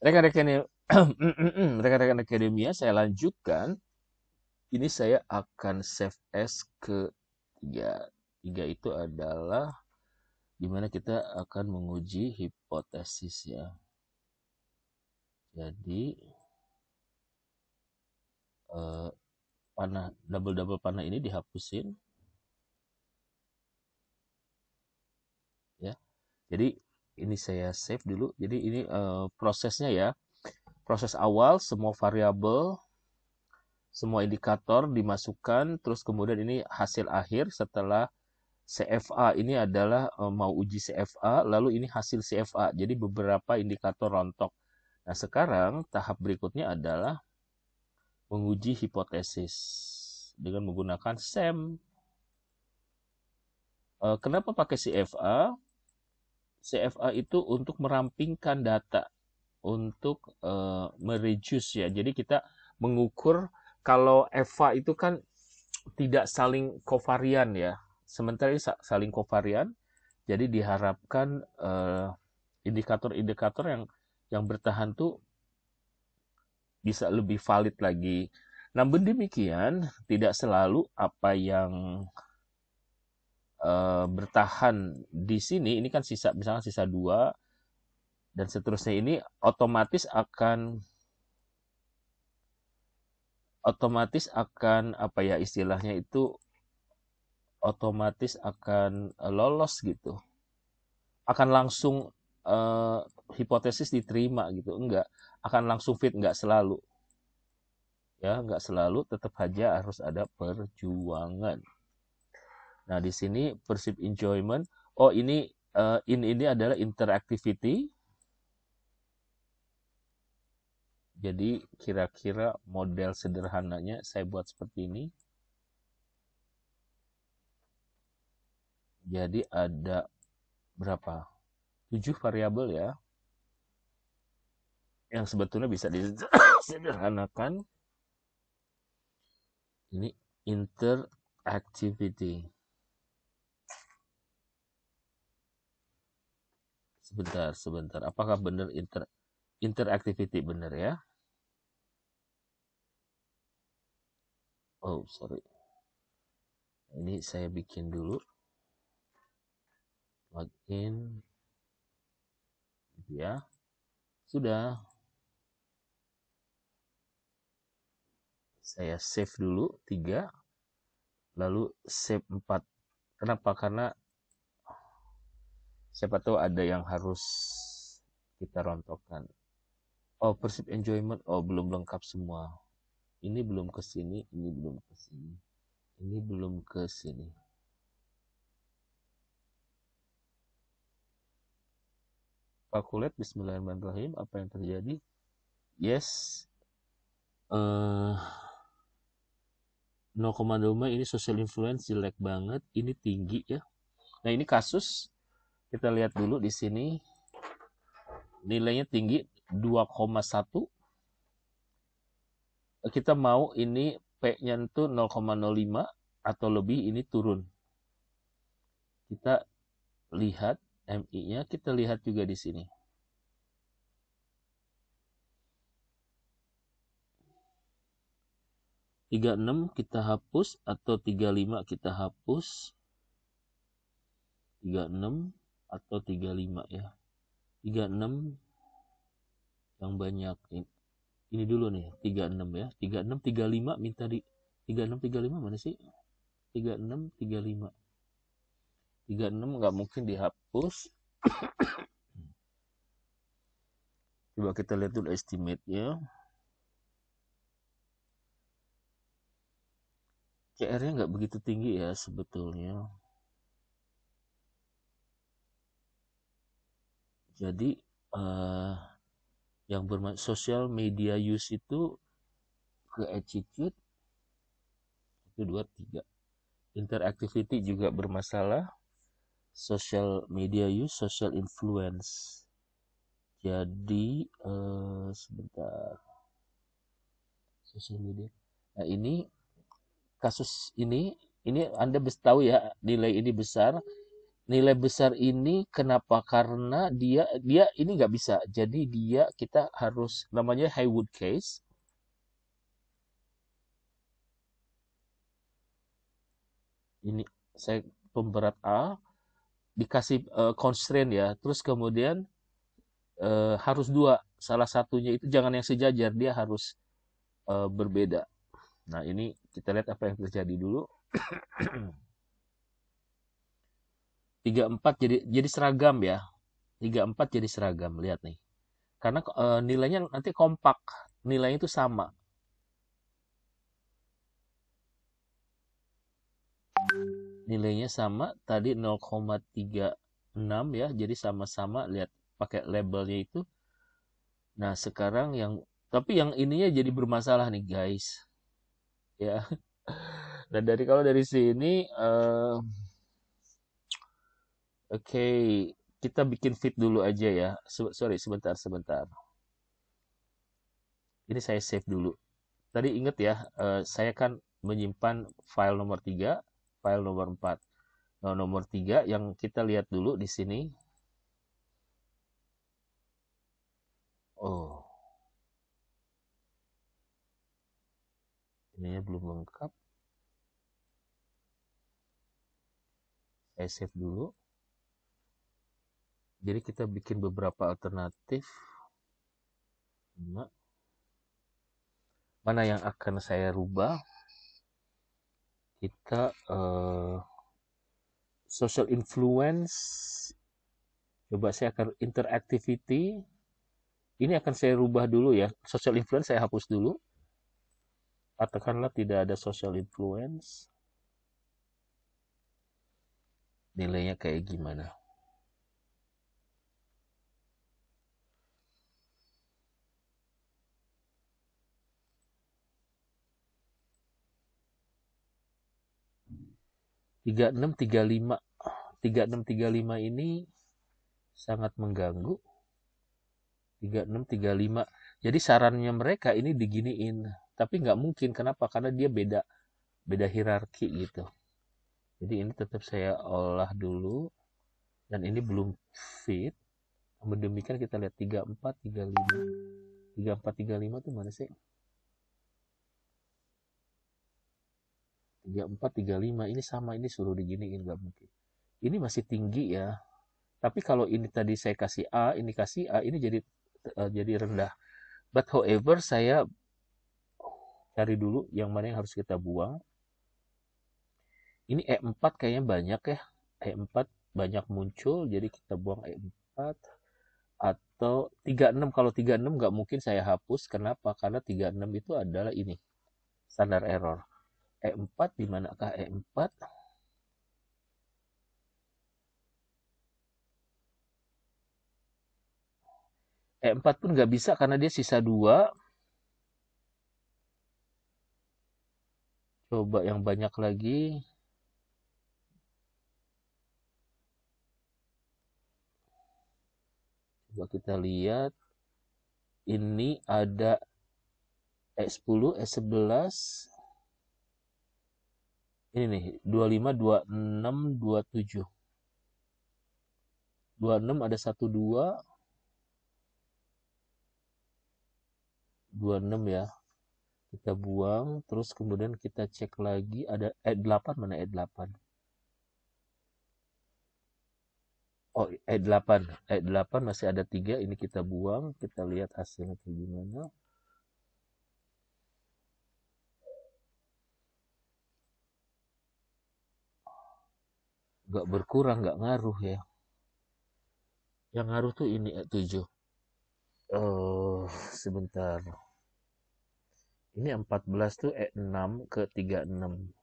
Rekan-rekan rekan-rekan akademia, saya lanjutkan. Ini saya akan save as ke 3. 3 itu adalah dimana kita akan menguji hipotesis ya. Jadi panah double panah ini dihapusin ya. Jadi ini saya save dulu. Jadi ini prosesnya ya. Proses awal semua variabel, semua indikator dimasukkan, terus kemudian ini hasil akhir setelah CFA ini adalah mau uji CFA, lalu ini hasil CFA. Jadi beberapa indikator rontok. Nah, sekarang tahap berikutnya adalah menguji hipotesis dengan menggunakan SEM. Kenapa pakai CFA? CFA itu untuk merampingkan data, untuk mereduce ya. Jadi kita mengukur kalau EVA itu kan tidak saling kovarian ya. Sementara ini saling kovarian, jadi diharapkan indikator-indikator yang bertahan tuh bisa lebih valid lagi. Namun demikian, tidak selalu apa yang bertahan di sini, ini kan sisa, misalnya sisa 2, dan seterusnya ini otomatis akan apa ya istilahnya itu otomatis akan lolos gitu. Akan langsung hipotesis diterima gitu. Enggak, akan langsung fit, enggak selalu. Ya, enggak selalu, tetap aja harus ada perjuangan. Nah, di sini perceived enjoyment. Oh, ini adalah interactivity. Jadi kira-kira model sederhananya saya buat seperti ini. Jadi ada berapa? 7 variabel ya. Yang sebetulnya bisa disederhanakan. Ini interactivity. Sebentar. Apakah benar interactivity benar ya? Oh, sorry. Ini saya bikin dulu. Login. Ya. Sudah. Saya save dulu 3. Lalu save 4. Kenapa? Karena siapa tahu ada yang harus kita rontokkan. Oh, perceived enjoyment. Oh, belum lengkap semua. Ini belum ke sini, ini belum ke sini. Ini belum ke sini. Calculate, bismillahirrahmanirrahim. Apa yang terjadi? Yes. 0,2 ini social influence jelek banget. Ini tinggi ya. Nah, ini kasus. Kita lihat dulu di sini. Nilainya tinggi 2,1. Kita mau ini P-nya itu 0,05 atau lebih, ini turun. Kita lihat MI-nya, kita lihat juga di sini. 36 kita hapus atau 35 kita hapus. 36 atau 35 ya. 36 yang banyak. Ini dulu nih, 36 ya. 36 35 minta di 36 35 mana sih? 36 35. 36 nggak mungkin dihapus. Coba kita lihat dulu estimate-nya. CR-nya nggak begitu tinggi ya sebetulnya. Jadi yang social media use itu ke attitude 1, 2, 3. Interactivity juga bermasalah. Social media use, social influence. Jadi sebentar. Social media. Nah, ini kasus ini Anda tahu ya nilai ini besar. Nilai besar ini kenapa? Karena dia dia ini nggak bisa. Jadi dia kita harus namanya Haywood case. Ini saya pemberat A dikasih constraint ya. Terus kemudian harus dua. Salah satunya itu jangan yang sejajar, dia harus berbeda. Nah, ini kita lihat apa yang terjadi dulu. 34 jadi seragam ya. 34 jadi seragam, lihat nih. Karena nilainya nanti kompak, nilainya itu sama. Nilainya sama, tadi 0,36 ya, jadi sama-sama, lihat pakai labelnya itu. Nah, sekarang tapi yang ininya jadi bermasalah nih guys. Ya. Dan kalau dari sini, oke, kita bikin fit dulu aja ya. Sorry, sebentar. Ini saya save dulu. Tadi ingat ya, saya kan menyimpan file nomor 3, file nomor 4. Nah, nomor 3 yang kita lihat dulu di sini. Oh, ininya belum lengkap. Saya save dulu. Jadi kita bikin beberapa alternatif. Mana yang akan saya rubah? Kita social influence. Coba saya akan interactivity. Ini akan saya rubah dulu ya. Social influence saya hapus dulu. Katakanlah tidak ada social influence. Nilainya kayak gimana? Tiga enam tiga lima ini sangat mengganggu. 3635. Jadi sarannya mereka ini diginiin, tapi nggak mungkin. Kenapa? Karena dia beda hierarki gitu. Jadi ini tetap saya olah dulu, dan ini belum fit. Demikian kita lihat 3435. 3435 tuh mana sih? 3435 ini sama, ini suruh diginiin, nggak mungkin. Ini masih tinggi ya. Tapi kalau ini tadi saya kasih A, ini kasih A, ini jadi rendah. But however, saya cari dulu yang mana yang harus kita buang. Ini E4 kayaknya banyak ya. E4 banyak muncul, jadi kita buang E4. Atau 36, kalau 36 nggak mungkin saya hapus. Kenapa? Karena 36 itu adalah ini, standar error. E4 di manakah E4? E4 pun nggak bisa karena dia sisa 2. Coba yang banyak lagi. Coba kita lihat. Ini ada E10, E11. Ini nih, 25, 26, 27. 26 ada 12. 26 ya. Kita buang, terus kemudian kita cek lagi ada E8, mana E8? Oh, E8. E8 masih ada 3, ini kita buang, kita lihat hasilnya kayak gimana. Gak berkurang, gak ngaruh ya. Yang ngaruh tuh ini E7. Oh, sebentar. Ini 14 tuh E6 ke 36.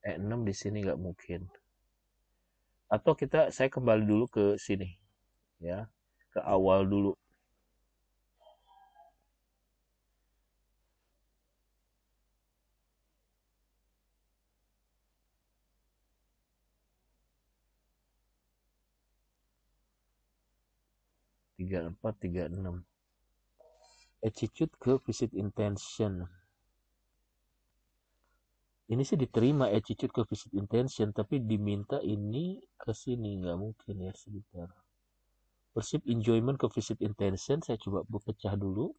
E6 di sini nggak mungkin. Atau saya kembali dulu ke sini ya, ke awal dulu. Tiga empat tiga enam. Attitude ke visit intention. Ini sih diterima attitude ke visit intention, tapi diminta ini ke sini nggak mungkin ya, sebentar. Perceive enjoyment ke visit intention, saya coba pecah dulu.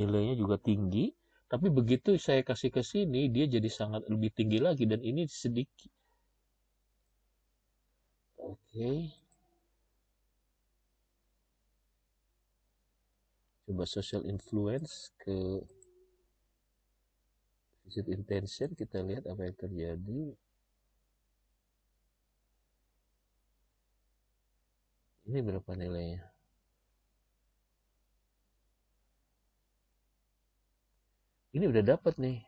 Nilainya juga tinggi, tapi begitu saya kasih ke sini, dia jadi sangat lebih tinggi lagi, dan ini sedikit. Oke. Coba social influence ke visit intention, kita lihat apa yang terjadi. Ini berapa nilainya? Ini udah dapat nih.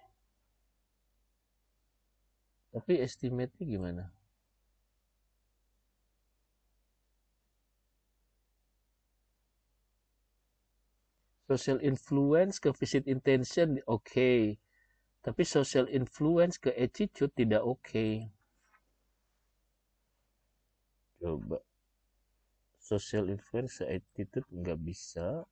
Tapi estimate-nya gimana? Social influence ke visit intention oke. Okay. Tapi social influence ke attitude tidak oke. Okay. Coba. Social influence ke attitude nggak bisa.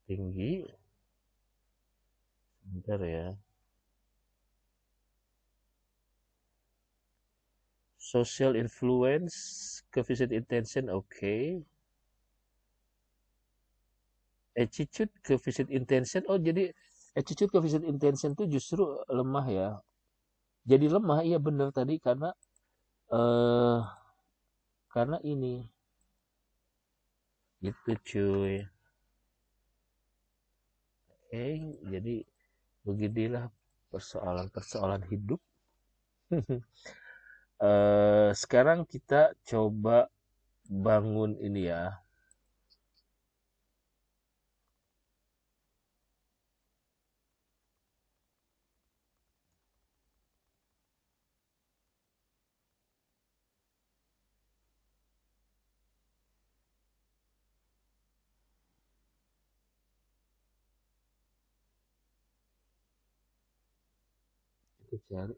Tinggi. Bentar ya. Social influence ke visit intention oke. Okay. Attitude ke visit intention, oh jadi attitude ke visit intention tuh justru lemah ya. Jadi lemah, iya bener tadi, eh karena ini gitu cuy. Jadi beginilah persoalan-persoalan hidup. Sekarang kita coba bangun ini ya. Kita cari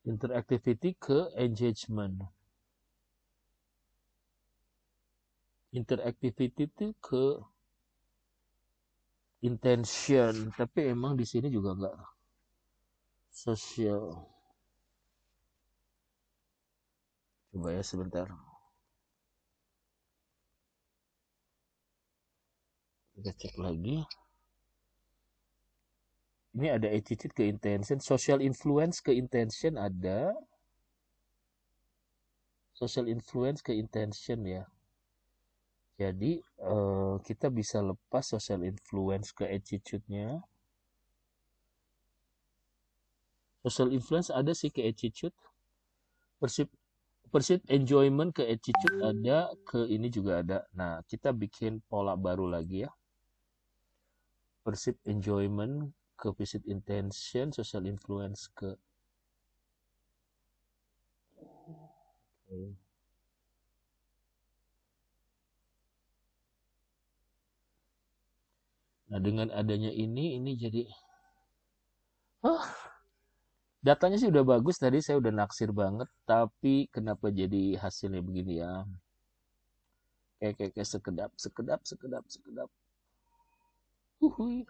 interactivity ke engagement. Interactivity itu ke intention, tapi emang di sini juga nggak social. Coba ya sebentar. Kita cek lagi. Ini ada attitude ke intention, social influence ke intention ada. Social influence ke intention ya. Jadi kita bisa lepas social influence ke attitude-nya. Social influence ada sih ke attitude. Perceived enjoyment ke attitude ada, ke ini juga ada. Nah, kita bikin pola baru lagi ya. Perceived enjoyment ke visit intention, social influence ke Nah, dengan adanya ini jadi datanya sih udah bagus, tadi saya udah naksir banget, tapi kenapa jadi hasilnya begini ya? Kayak sekedap. Uhuy.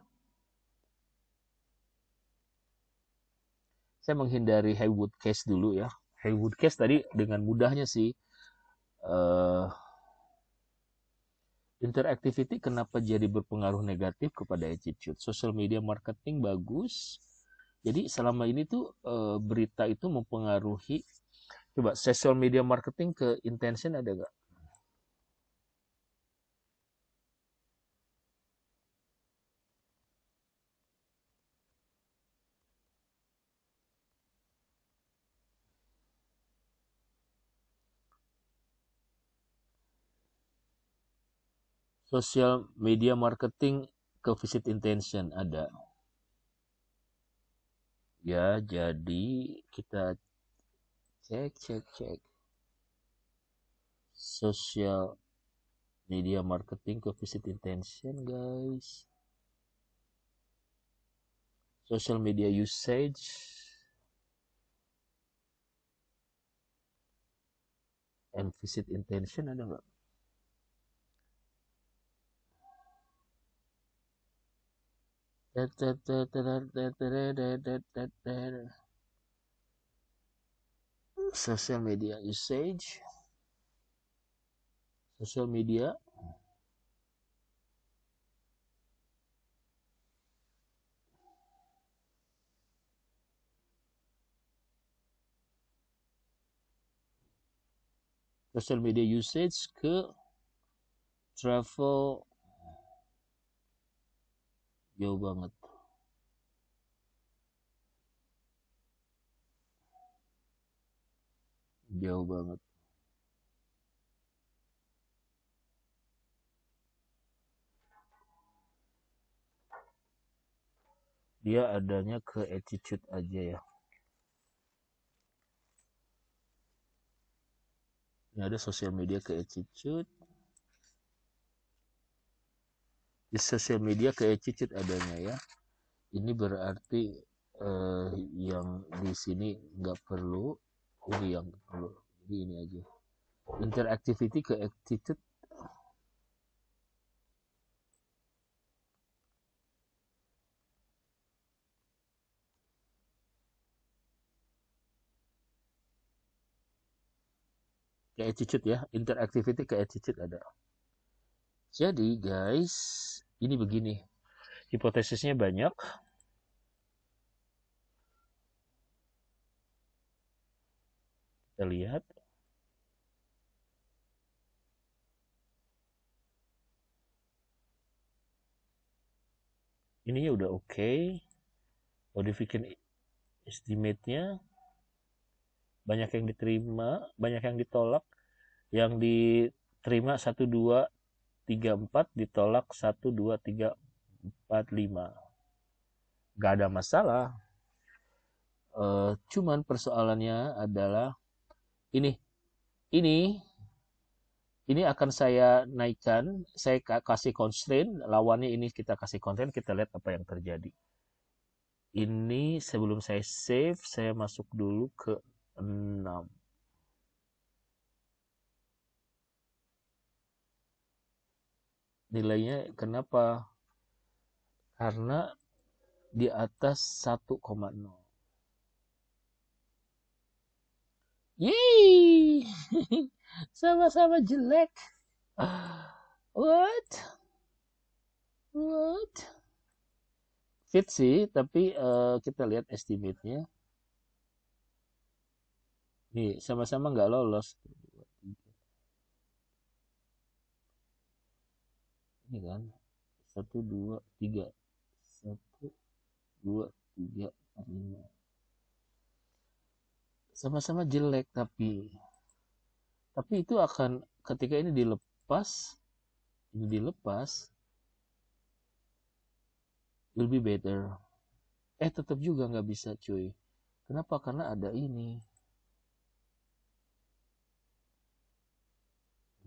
Saya menghindari Haywood case dulu ya. Haywood case tadi dengan mudahnya sih interactivity kenapa jadi berpengaruh negatif kepada attitude. Social media marketing bagus. Jadi selama ini tuh berita itu mempengaruhi. Coba social media marketing ke intention ada gak? Social media marketing ke visit intention ada. Ya, jadi kita cek. Social media marketing ke visit intention, guys. Social media usage. And visit intention ada nggak? Social media usage. Social media. Social media usage ke travel. Jauh banget. Jauh banget. Dia adanya ke attitude aja ya. Ini ada sosial media ke attitude. Di sosial media ke attitude adanya ya. Ini berarti yang di sini nggak perlu. Ini yang perlu. Jadi ini aja. Interactivity ke attitude. Ke attitude ya. Interactivity ke attitude ada. Jadi guys, ini begini. Hipotesisnya banyak. Kita lihat. Ininya udah oke. Mau dibikin estimate-nya. Banyak yang diterima, banyak yang ditolak. Yang diterima 1, 2, 3, 4, ditolak 1, 2, 3, 4, 5. Gak ada masalah. Cuman persoalannya adalah ini akan saya naikkan, saya kasih constraint, lawannya ini kita kasih constraint, kita lihat apa yang terjadi. Ini sebelum saya save, saya masuk dulu ke 6. Nilainya kenapa? Karena di atas 1,0. Yeay! Sama-sama jelek. What? Fit sih, tapi kita lihat estimate-nya. Nih, sama-sama nggak lolos. Ini kan. 1, 2, 3. 1, 2, 3, 5. Sama-sama jelek, tapi itu akan ketika ini dilepas will be better. Tetap juga nggak bisa cuy. Kenapa? Karena ada ini.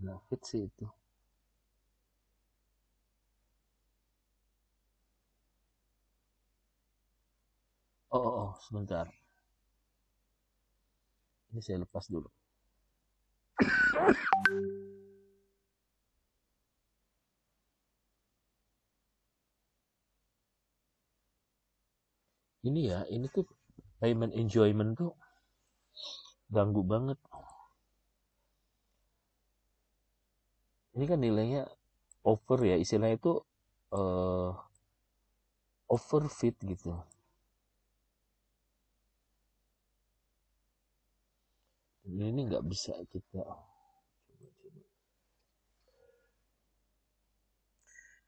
Nah, fit sih itu. Oh, sebentar. Ini saya lepas dulu. Ini ya, ini tuh payment enjoyment tuh ganggu banget. Ini kan nilainya over ya, istilahnya itu overfit gitu. Ini nggak bisa kita.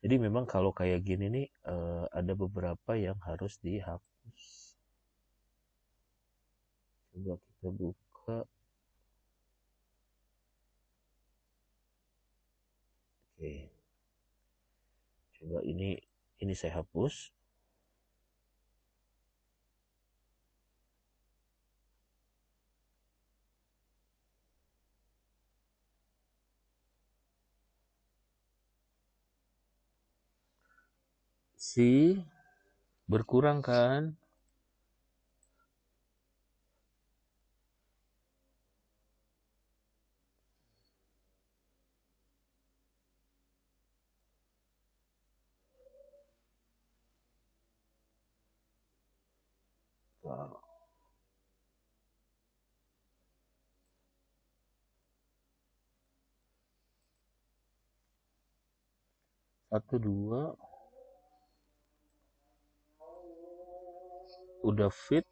Jadi memang kalau kayak gini nih ada beberapa yang harus dihapus. Coba kita buka. Oke. Coba ini saya hapus. Berkurang kan? Wow. 1, 2 udah fit.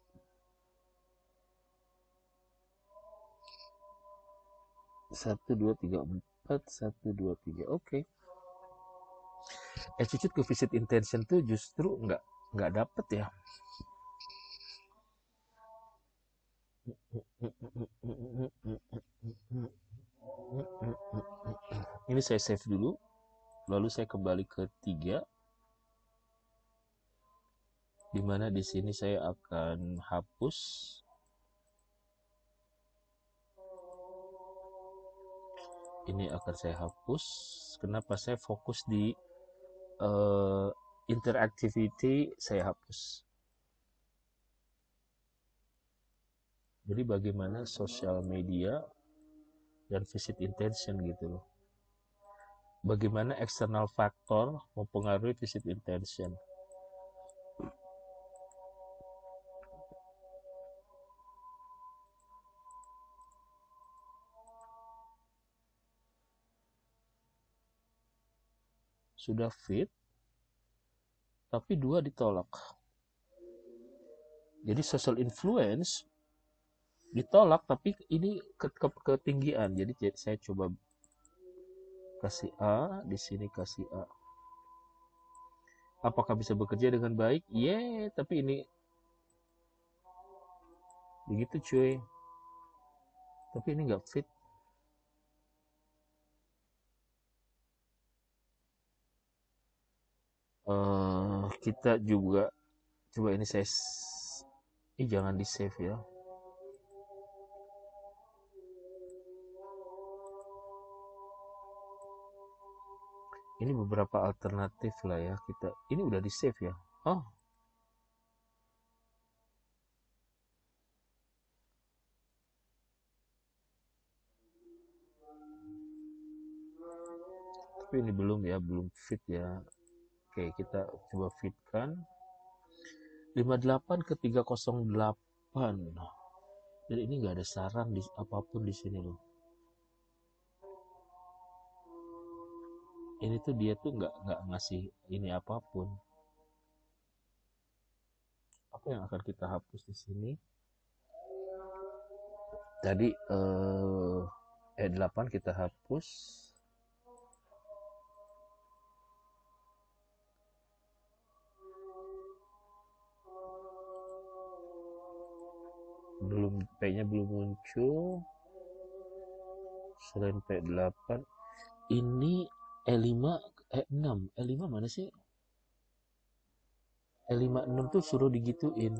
1, 2, 3, 4. 1, 2, 3. Oke. Cucut ke visit intention tuh justru nggak dapet ya. Ini saya save dulu, lalu saya kembali ke 3, dimana di sini saya akan hapus. Ini akan saya hapus. Kenapa saya fokus di interactivity, saya hapus. Jadi bagaimana sosial media dan visit intention gitu loh. Bagaimana external faktor mempengaruhi visit intention. Sudah fit, tapi 2 ditolak. Jadi social influence ditolak, tapi ini ketinggian. Jadi saya coba kasih A, di sini kasih A. Apakah bisa bekerja dengan baik? Tapi ini begitu cuy. Tapi ini nggak fit. Kita juga coba ini saya jangan di save ya. Ini beberapa alternatif lah ya kita. Ini udah di save ya. Oh, tapi ini belum ya, belum fit ya. Oke, kita coba fitkan. 58 ke 308. Jadi ini nggak ada saran di apapun di sini loh. Ini tuh dia tuh nggak ngasih ini apapun. Apa yang akan kita hapus di sini? Tadi E8 kita hapus. P-nya belum muncul. Selain P8, ini E5, E6. E5 mana sih? E5, 6 tuh suruh digituin.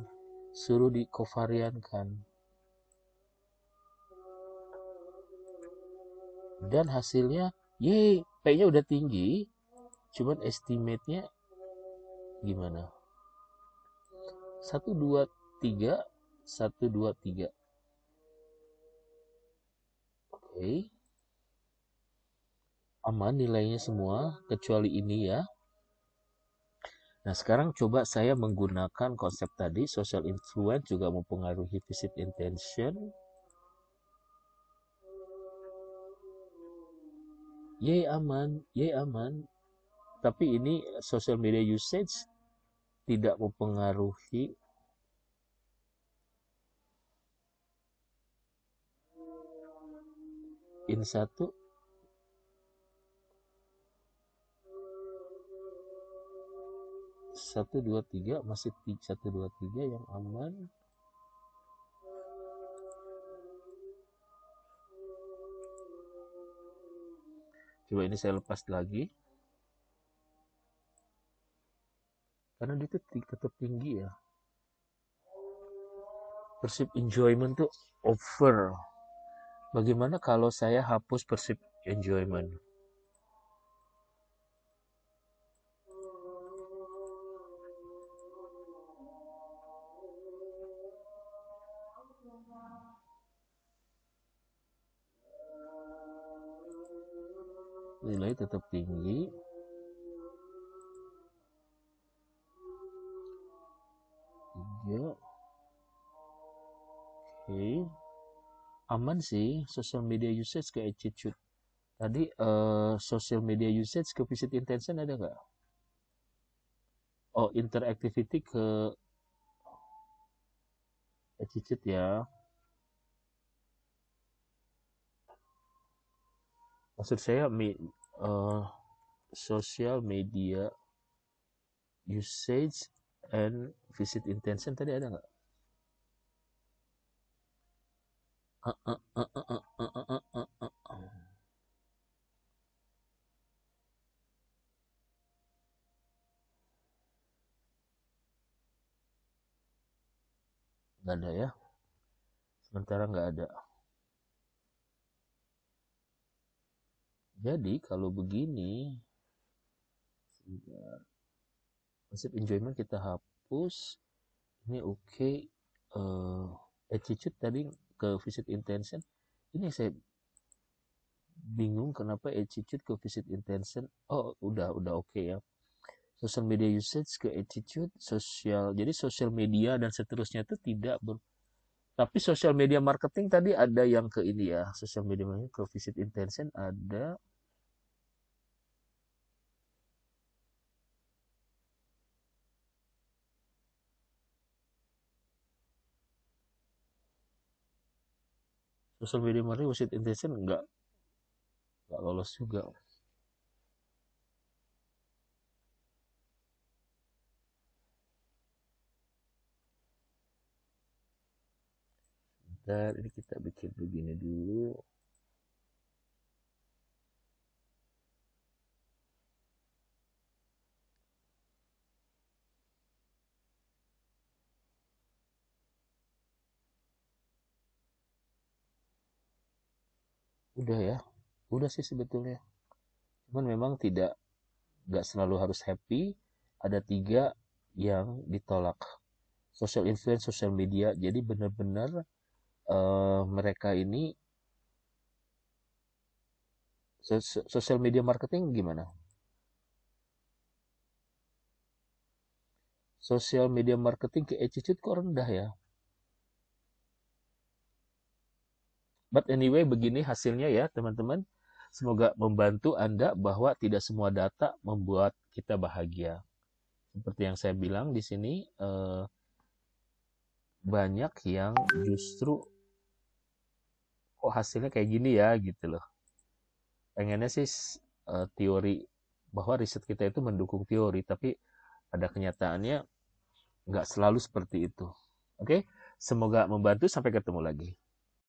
Suruh dikovariankan. Dan hasilnya, P-nya udah tinggi. Cuman estimate-nya gimana? 1, 2, 3. 1, 2, 3. Oke. Aman nilainya semua, kecuali ini ya. Nah, sekarang coba saya menggunakan konsep tadi, social influence juga mempengaruhi visit intention. Aman. Tapi ini social media usage tidak mempengaruhi. In 1 1, 2, 3 masih 1, 2, 3 yang aman. Coba ini saya lepas lagi. karena dia tuh tetap tinggi ya. Perceived enjoyment tuh over. Bagaimana kalau saya hapus perceived enjoyment? Nilai tetap tinggi. Tiga. Oke. Aman sih social media usage ke attitude. Tadi social media usage ke visit intention ada nggak? Oh, interactivity ke attitude ya. Maksud saya social media usage and visit intention tadi ada nggak? Nggak ada ya. Sementara nggak ada. Jadi kalau begini, prinsip enjoyment kita hapus. Ini oke. Attitude tadi ke visit intention. Ini saya bingung kenapa attitude ke visit intention. Oh, udah oke ya. Social media usage ke attitude, sosial. Jadi social media dan seterusnya itu tidak tapi social media marketing tadi ada yang ke ini ya. Social media marketing ke visit intention ada. Social media marketing visit intention enggak lolos juga. Dan ini kita bikin begini dulu. Udah ya, udah sih sebetulnya. Cuman memang nggak selalu harus happy. Ada 3 yang ditolak. Social influence, social media. Jadi benar-benar mereka ini social media marketing gimana? Social media marketing ke attitude kok rendah ya? But anyway, begini hasilnya ya teman-teman. Semoga membantu Anda bahwa tidak semua data membuat kita bahagia. Seperti yang saya bilang di sini, banyak yang justru kok hasilnya kayak gini ya gitu loh. Pengennya sih teori bahwa riset kita itu mendukung teori, tapi pada kenyataannya nggak selalu seperti itu. Oke, semoga membantu. Sampai ketemu lagi.